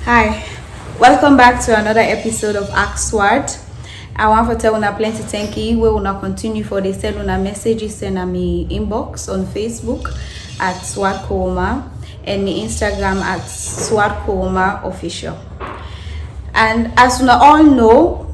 Hi, welcome back to another episode of AskSword. I want to tell una plenty thank you. We will now continue for the send una messages and me inbox on Facebook at Sward Koroma and me Instagram at Sward Koroma official. And as you all know,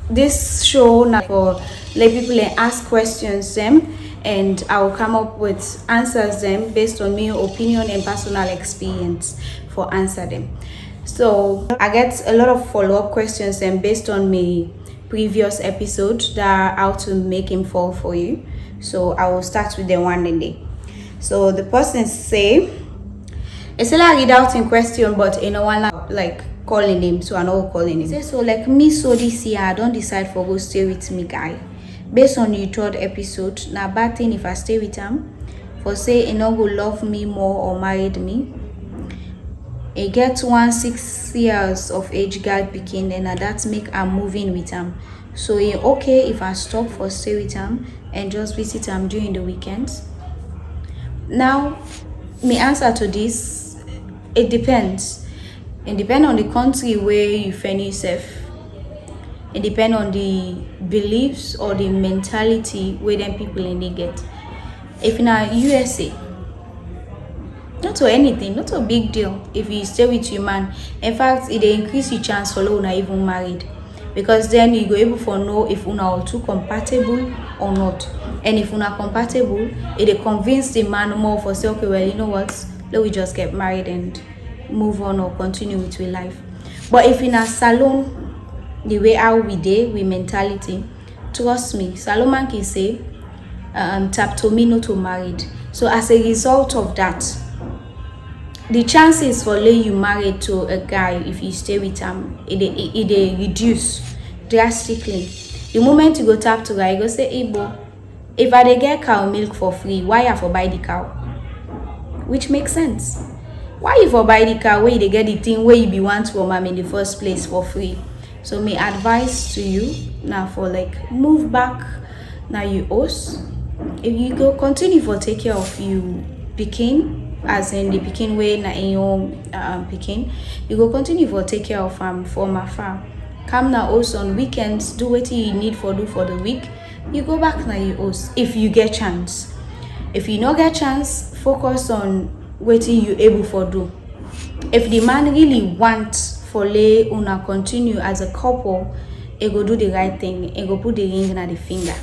this show now for let people ask questions them, and I will come up with answers them based on my opinion and personal experience for answer them. So I get a lot of follow-up questions and based on my previous episode that are how to make him fall for you. So I will start with the one day. So the person say, it's like read out in question, but you know one like calling him, so I know calling him. Say so like me so this year I don't decide for go stay with me guy. Based on your third episode, now bad thing if I stay with him, for say he no go love me more or married me. He get 6 years of age girl picking and that make I'm moving with him. So he okay if I stop for stay with him and just visit him during the weekends. Now, my answer to this, it depends. It depends on the country where you find yourself. It depends on the beliefs or the mentality where them people in they get. If in a USA, not to anything, not a big deal if you stay with your man. In fact, it increase your chance for una even married, because then you go able for know if una are too compatible or not. And if una compatible, it convince the man more for say, okay, well, you know what, let we just get married and move on or continue with your life. But if in a salon, the way how we dey with mentality, trust me, Salomon can say tap to me not to married. So as a result of that, the chances for lay you married to a guy if you stay with him, it reduce drastically. The moment you go tap to guy, you go say, hey bro, if I dey get cow milk for free, why I for buy the cow? Which makes sense. Why you for buy the cow where you get the thing where you be want for mom in the first place for free? So my advice to you now for like move back now you host. If you go continue for take care of you picking, as in the picking way na in your picking, you go continue for take care of from afar. Come now also on weekends, do what you need for do for the week. You go back now you host if you get chance. If you no get chance, focus on what you able for do. If the man really wants for lay una continue as a couple, he go do the right thing. He go put the ring on the finger.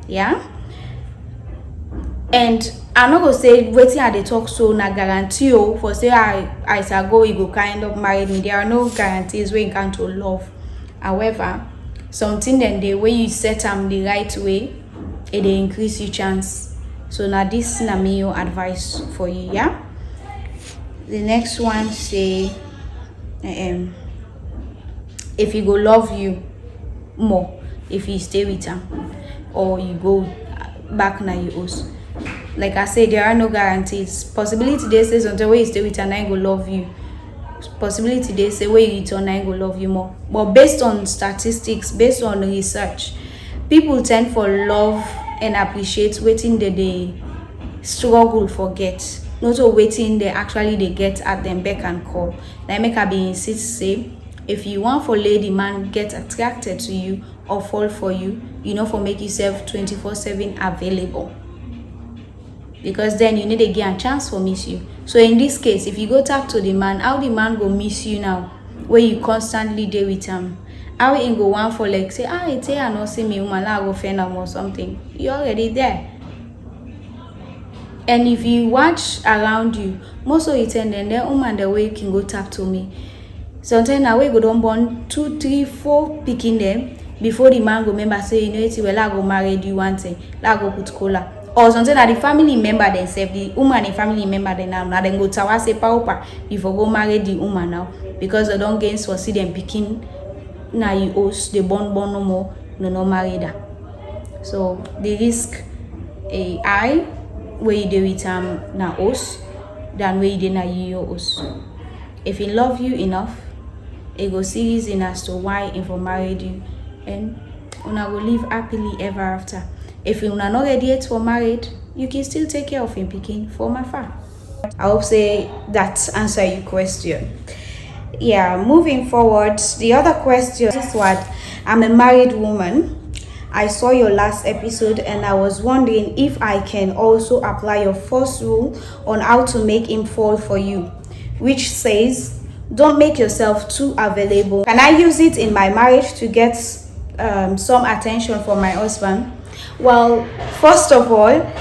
Yeah. And I'm not gonna say waiting at the talk so na guarantee you for say I shall go you go kind of marry me. There are no guarantees when you can't to love. However, something then the way you set them the right way, it increase your chance. So now this na me your advice for you, yeah. The next one say if he go love you more if you stay with him or you go back na you host. Like I said, there are no guarantees. Possibility they say until where you stay with and I go love you. Possibility they say where you return I go love you more. But based on statistics, based on research, people tend for love and appreciate waiting that they struggle for get. Not to waiting they actually they get at them beck and call. Like make I be insist say if you want for lady man get attracted to you or fall for you, you know for make yourself 24/7 available. Because then you need to get a chance for miss you. So in this case, if you go tap to the man, how the man go miss you now where you constantly deal with him? How he go one for like say, it's here and not see me woman, I go find him or something. You're already there. And if you watch around you, most of the time then the woman the way you can go tap to me. Sometimes now we go don't born 2, 3, 4 picking them before the man go remember say, you know it's well I go marry you one thing, I go put cola. Or something that the family member themselves, the woman and family member they now then go to say paupa before go marry the woman now because they don't gain for see them picking now you host the born no more no marry that. So the risk I where you do with now host than where you do now you host. If he love you enough, it go serious in as to why he for married you and una will live happily ever after. If you are not ready yet for married, you can still take care of him picking from afar. I hope say that answer your question. Yeah, moving forward, the other question is what? I'm a married woman. I saw your last episode and I was wondering if I can also apply your first rule on how to make him fall for you, which says don't make yourself too available. Can I use it in my marriage to get some attention from my husband? Well, first of all,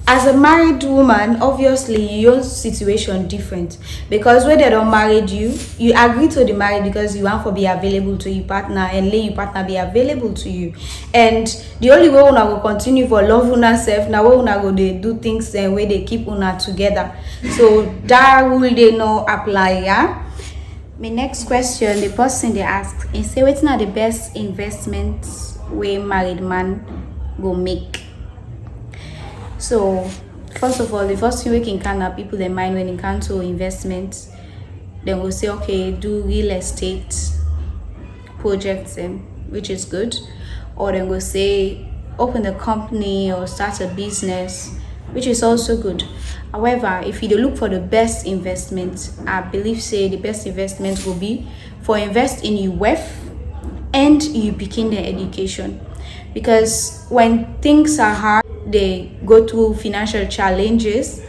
as a married woman, obviously your situation different, because when they don't married you, you agree to the marriage because you want to be available to your partner and let your partner be available to you. And the only way una will continue for love una self now way una go they do things the way they keep una together. So that rule they no apply. Yeah. My next question, the person they ask is say what's not the best investments way married man go make. So, first of all, the first thing we can kind of people in mind when it comes to investments, then we'll say, okay, do real estate projects, which is good. Or then we'll say, open a company or start a business, which is also good. However, if you look for the best investment, I believe say the best investment will be for invest in your wealth and you begin the education. Because when things are hard, they go through financial challenges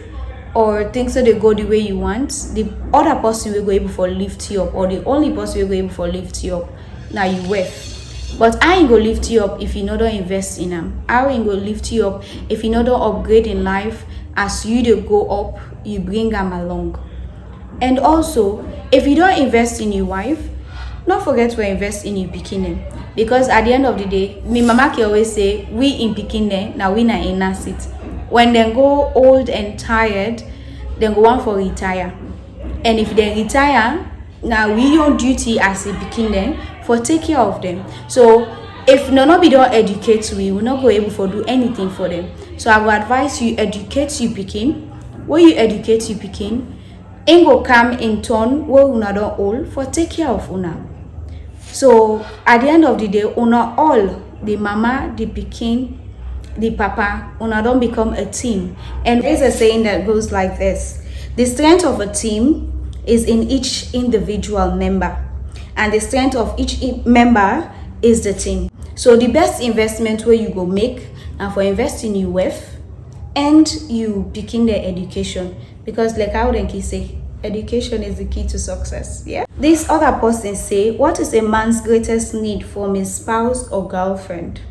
or things that they go the way you want, the other person will go able for lift you up, or the only person will go able for lift you up. Now you wealth. But I ain't gonna lift you up if you know don't invest in them. I ain't gonna lift you up if you know don't upgrade in life. As you do go up, you bring them along. And also, if you don't invest in your wife, don't forget to invest in your bikini. Because at the end of the day, my mama can always say, we in bikini, now we na in a seat. When they go old and tired, then go want for retire. And if they retire, now we on duty as a bikini for take care of them. So if nobody don't educate, we will not go able to do anything for them. So I will advise you educate you pikin. When you educate you pikin, it will come in turn where una don't all for take care of una. So at the end of the day, una all, the mama, the pikin, the papa, una don't become a team. And there's a saying that goes like this: the strength of a team is in each individual member, and the strength of each member is the team. So the best investment where you go make and for investing your wealth and you begin the education, because like I would say, education is the key to success. Yeah. This other person say, what is a man's greatest need from his spouse or girlfriend?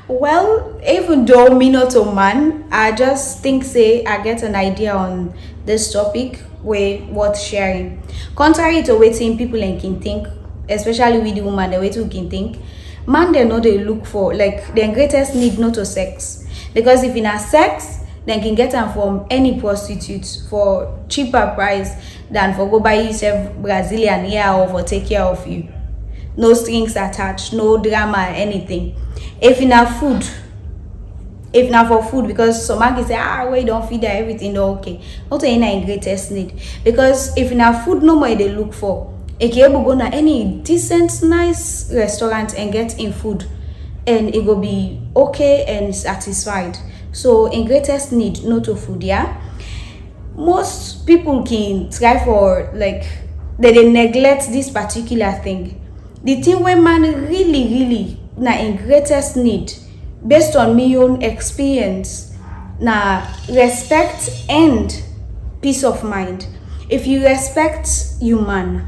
Well, even though me not a man, I just think say I get an idea on this topic way worth sharing. Contrary to waiting people can think, especially with the woman, the way to can think, man they know they look for like their greatest need not to sex. Because if in a sex, then can get them from any prostitute for cheaper price than for go buy yourself Brazilian hair or for take care of you. No strings attached, no drama, anything. If in a food, if not for food, because some man can say, we don't feed her everything, okay. Not any greatest need. Because if in a food, no more they look for. If you able go to any decent, nice restaurant and get in food, and it will be okay and satisfied. So in greatest need, not to food, yeah. Most people can try for like they neglect this particular thing. The thing where man really na in greatest need, based on my own experience, na respect and peace of mind. If you respect your man,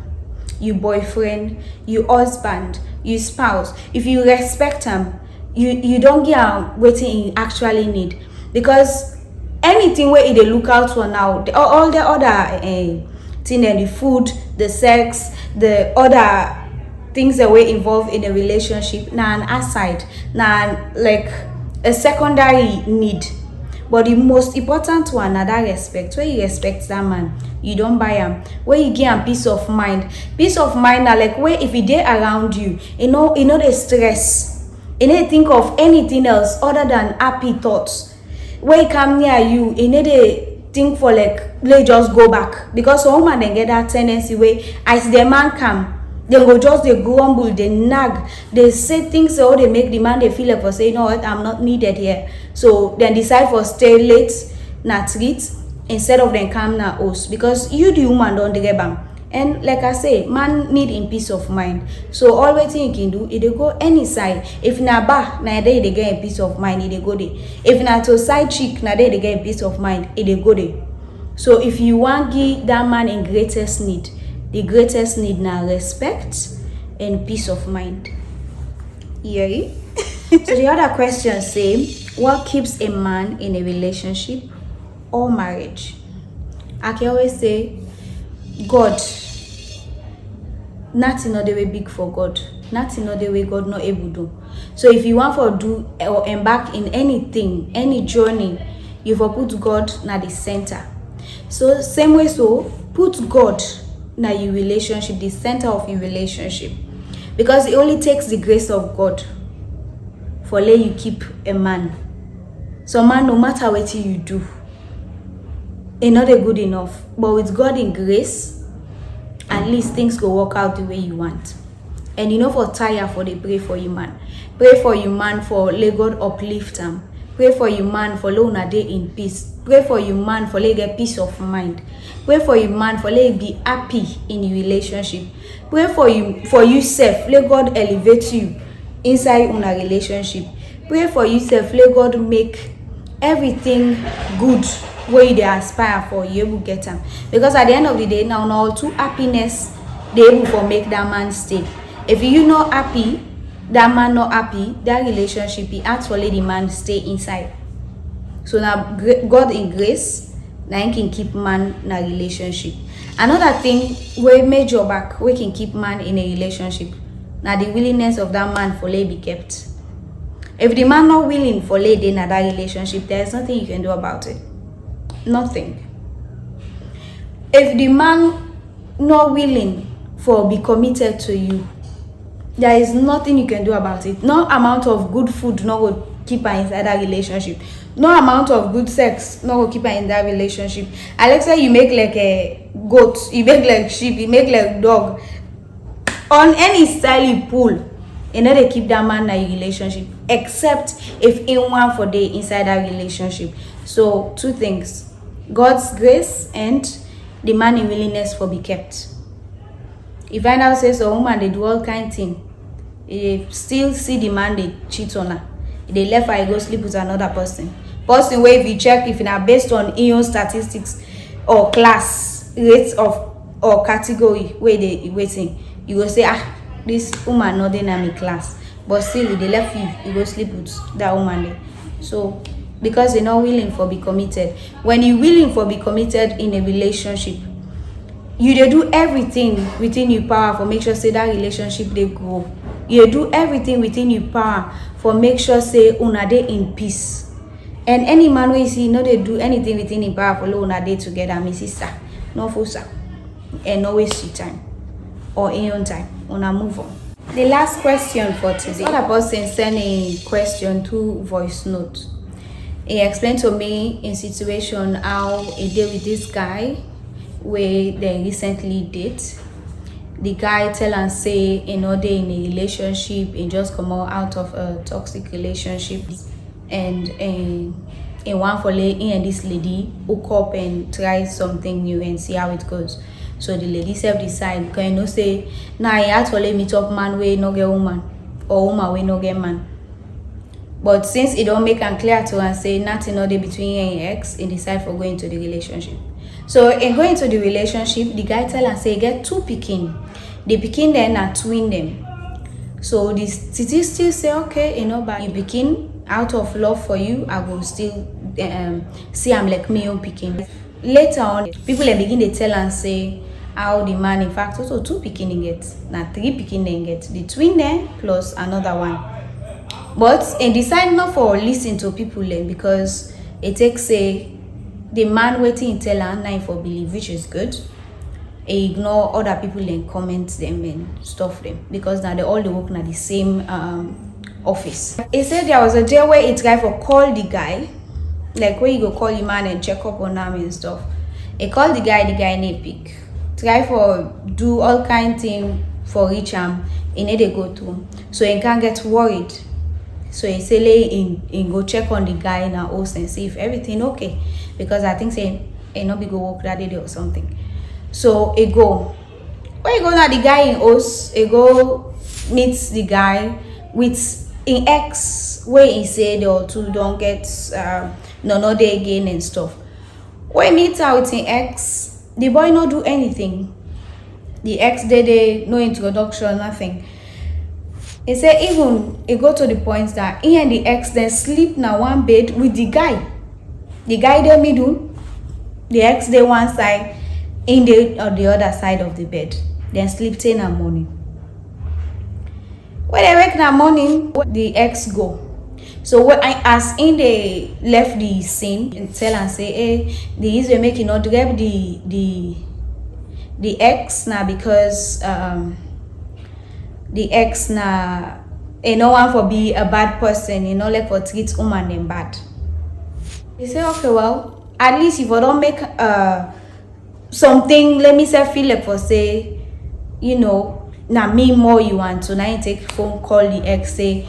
your boyfriend, your husband, your spouse, if you respect them, you don't get waiting in actually need. Because anything where they look out for now, all the other thing and the food, the sex, the other things that were involved in a relationship, now an aside, now like a secondary need. But the most important one, that respect. Where you respect that man, you don't buy him. Where you give him peace of mind. Peace of mind now, like where if he dey around you, you know the stress. You need to think of anything else other than happy thoughts. When he come near you, you need to think for like, let just go back. Because some woman then get that tendency where as the man come, they go just they grumble, they nag, they say things so they make the man they feel like for say, you know what, I'm not needed here. So then decide for stay late, not treat, instead of them calm na host, because you the woman don't get bam. And like I say, man need in peace of mind. So all wetin you can do, it dey go any side. If na bar, na there they get in peace of mind, it dey go there. If na to side chick, na there they get in peace of mind, it dey go there. So if you want give that man in greatest need, the greatest need na respect and peace of mind. Yeah. So the other question say, what keeps a man in a relationship or marriage? I can always say, God. Nothing other way big for God. Nothing other way God not able to do. So if you want to do or embark in anything, any journey, you for put God na the center. So same way, so put God na your relationship, the center of your relationship, because it only takes the grace of God for let you keep a man. So man, no matter what you do, it's not a good enough, but with God in grace, at least things go work out the way you want. And you know, for tire for they pray for you man, pray for you man for let God uplift them, pray for you man for let una day in peace, pray for you man for let get peace of mind, pray for you man for let be happy in your relationship, pray for yourself, let God elevate you inside una relationship, pray for yourself, let God make everything good where they aspire for, you able get them. Because at the end of the day, now all two happiness they able for make that man stay. If you not happy, that man not happy, that relationship he actually the man stay inside. So now God in grace now can keep man in a relationship. Another thing where major back we can keep man in a relationship, now the willingness of that man for lay be kept. If the man not willing for lay in that relationship, there's nothing you can do about it. Nothing. If the man not willing for be committed to you, there is nothing you can do about it. No amount of good food not will keep her inside that relationship. No amount of good sex not will keep her in that relationship. Alexa, you make like a goat, you make like sheep, you make like dog. On any style you pull, you know they keep that man in a relationship, except if anyone for day inside that relationship. So two things: God's grace and the man in willingness for be kept. If I now say so, woman they do all kind of thing, they still see the man they cheat on her, they left her, go sleep with another person where if you check if it based on your statistics or class rates of or category where they waiting, you will say this woman not in my class, but still they left you go sleep with that woman there. So because they're not willing for be committed. When you're willing for be committed in a relationship, you they do everything within your power for make sure say that relationship they grow. You do everything within your power for make sure say una day in peace. And any man we see no they do anything within his power for una day together, my sister, no fosa, and no waste your time or in your time. Una move on. The last question for today. Other person send a question to voice note. He explained to me in situation how he deal with this guy where they recently did. The guy tell and say they in a relationship and just come out of a toxic relationship, and in one for and this lady hook up and try something new and see how it goes. So the lady self decide because say now he actually meet up man where no get woman or woman where no get man. But since it don't make it clear to her and say nothing other between you and your ex, he decide for going to the relationship. So in going to the relationship, the guy tell and say get two pikin. The pikin then are twin them. So the city still say okay, but you pikin out of love for you, I will still see I'm like me own pikin. Later on, people begin to tell and say how the man in fact also two pikin get, now three pikin then get the twin there plus another one. But he decide not for listen to people because it takes the man waiting tell her nine for believe, which is good. He ignore other people and comment them and stuff them because now they all work in the same office. He said there was a day where he tried for call the guy, like where you go call your man and check up on him and stuff. He called the guy name pick. Try for do all kind thing for reach him, he need to go to him. So he can't get worried. So he say in go check on the guy in our house and see if everything okay. Because I think say and not be go work that day or something. So it go. When you go now, the guy in house, it go meets the guy with in ex where he say they all two don't get no day again and stuff. When he meet out in ex, the boy not do anything. The ex they no introduction, nothing. He say even it go to the point that he and the ex then sleep now one bed with the guy. The guy they middle, the ex they one side, in the or the other side of the bed. Then sleep till in the morning. When they wake in the morning, the ex go. So when as in they left the scene and tell and say, hey, the is we making not grab the ex now because the ex now no one for be a bad person, like for treat woman them bad. They say, okay, well, at least if I don't make something, let me say feel like for say, now me more you want to now you take phone call the ex say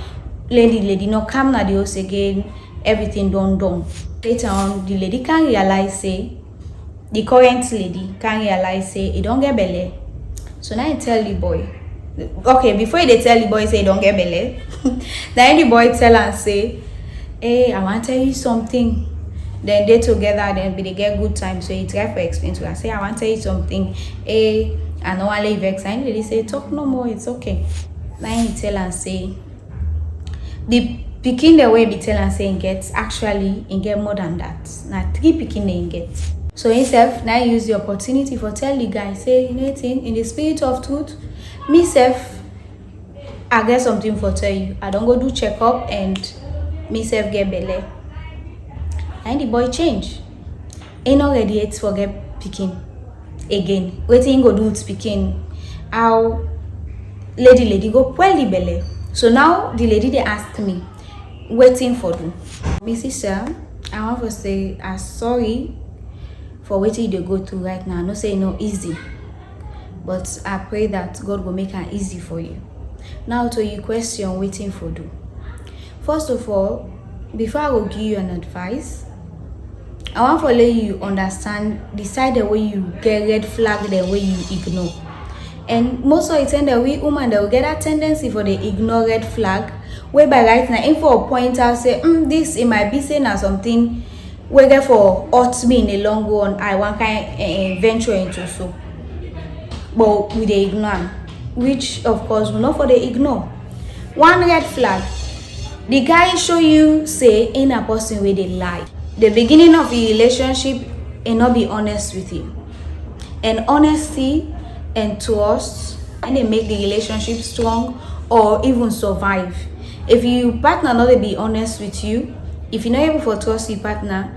lady no come na the house again, everything done. Later on the lady can realize say the current lady can realize say he don't get belly. So now you tell the boy, okay, before they tell the boy say he don't get belly, then the boy tell and say, hey, I want to tell you something. Then they together, then they get good time. So he try to explain to her, say, I want to tell you something. Hey, I know I leave vex. And lady say, talk no more, it's okay. Then he tell and say, the picking the way be tell and say gets actually in get more than that. Now 3 picking they get. So himself now use the opportunity for tell the guy, say, in the spirit of truth, myself, I get something for tell you. I don't go do checkup and myself get belly. And the boy change. Ain't already it's forget picking again. Waiting go do it speaking. How lady go well the belly. So now the lady they asked me, waiting for do. My sister, I want to say I'm sorry for waiting they go through right now. No say no easy. But I pray that God will make it easy for you. Now to your question waiting for do. First of all, before I will give you an advice, I want to let you understand the side the way you get red flag, the way you ignore. And most of the time the way woman they will get that tendency for the ignore red flag, whereby right now if for a point I'll say, this it might be saying as something whether for hurt me in the long run, I want kind venture into so. But with the ignore, which of course will not for the ignore. One red flag, the guy show you say in a person where they lie. The beginning of the relationship and not be honest with you. And honesty and trust and they make the relationship strong or even survive. If your partner not be honest with you, if you're not able to trust your partner,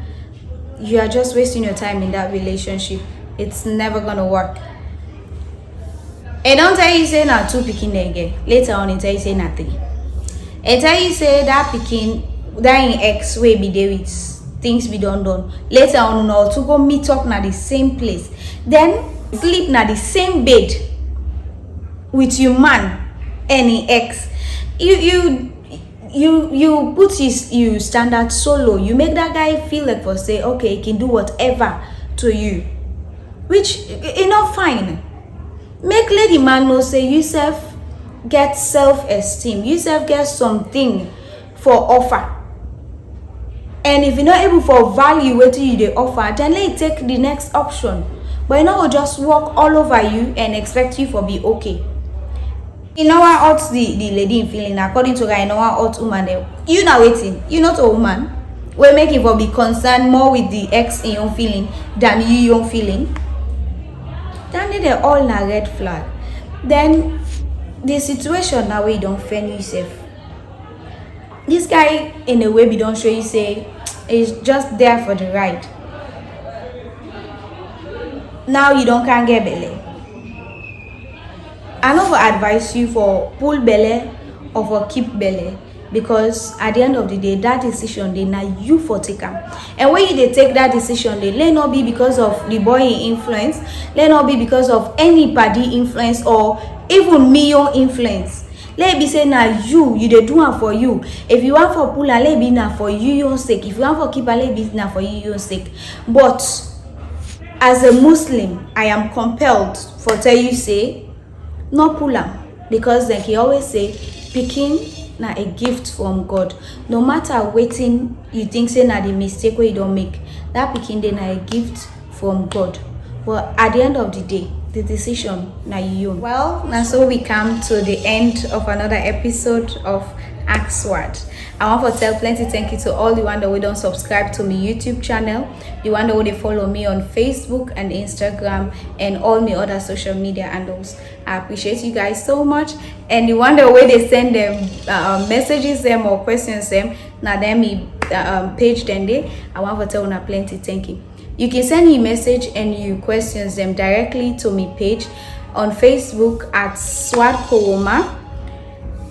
you are just wasting your time in that relationship. It's never gonna work. And don't tell you say now 2 picking again. Later on it tell you say na 3. And tell you say that picking that in X way be there with things be done. Later on no to go meet up na the same place. Then sleep na the same bed with your man any ex. You put you standard so low. You make that guy feel like for say okay he can do whatever to you, which is not fine. Make lady man know say yourself get self-esteem, yourself get something for offer. And if you're not able to value what you they offer, then let it take the next option. But you know will just walk all over you and expect you for be okay. You know what hurts the lady feeling according to her, you know what hurts woman. You not waiting. You not a woman. We're making for be concerned more with the ex in your feeling than you your feeling. Then they all na red flag. Then the situation now we don't fend yourself. This guy in a way we don't show you say is just there for the ride. Now you don't can get belly. I don't advise you for pull belly or for keep belly, because at the end of the day that decision they now you for take them. And when you they take that decision, they let not be because of the boy influence, let not be because of anybody influence or even me your influence. Let be say now you they do it for you. If you want for pull let be now for you your sake. If you want for keep let be now for you your sake. But as a Muslim, I am compelled for tell you say no pull am, because like he always say pikin na a gift from God. No matter wetin you think say na the mistake wey you don't make, that pikin dey na a gift from God. But at the end of the day, the decision na you own. Well, now so we come to the end of another episode of AskSword. I want to tell plenty thank you to all the one that we don't subscribe to my YouTube channel, the one that would follow me on Facebook and Instagram and all my other social media handles. I appreciate you guys so much. And the one that way they send them messages them or questions them, now them me page then they, I want to tell una plenty thank you. You can send me a message and you questions them directly to me page on Facebook at Sward Koroma,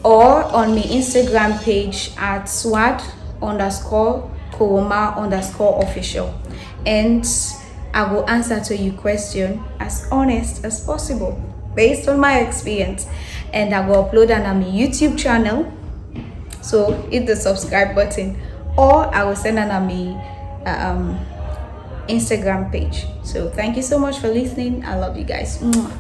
or on my Instagram page at Sward_Koroma_official. And I will answer to your question as honest as possible based on my experience. And I will upload on my YouTube channel. So hit the subscribe button, or I will send on my Instagram page. So thank you so much for listening. I love you guys. Mwah.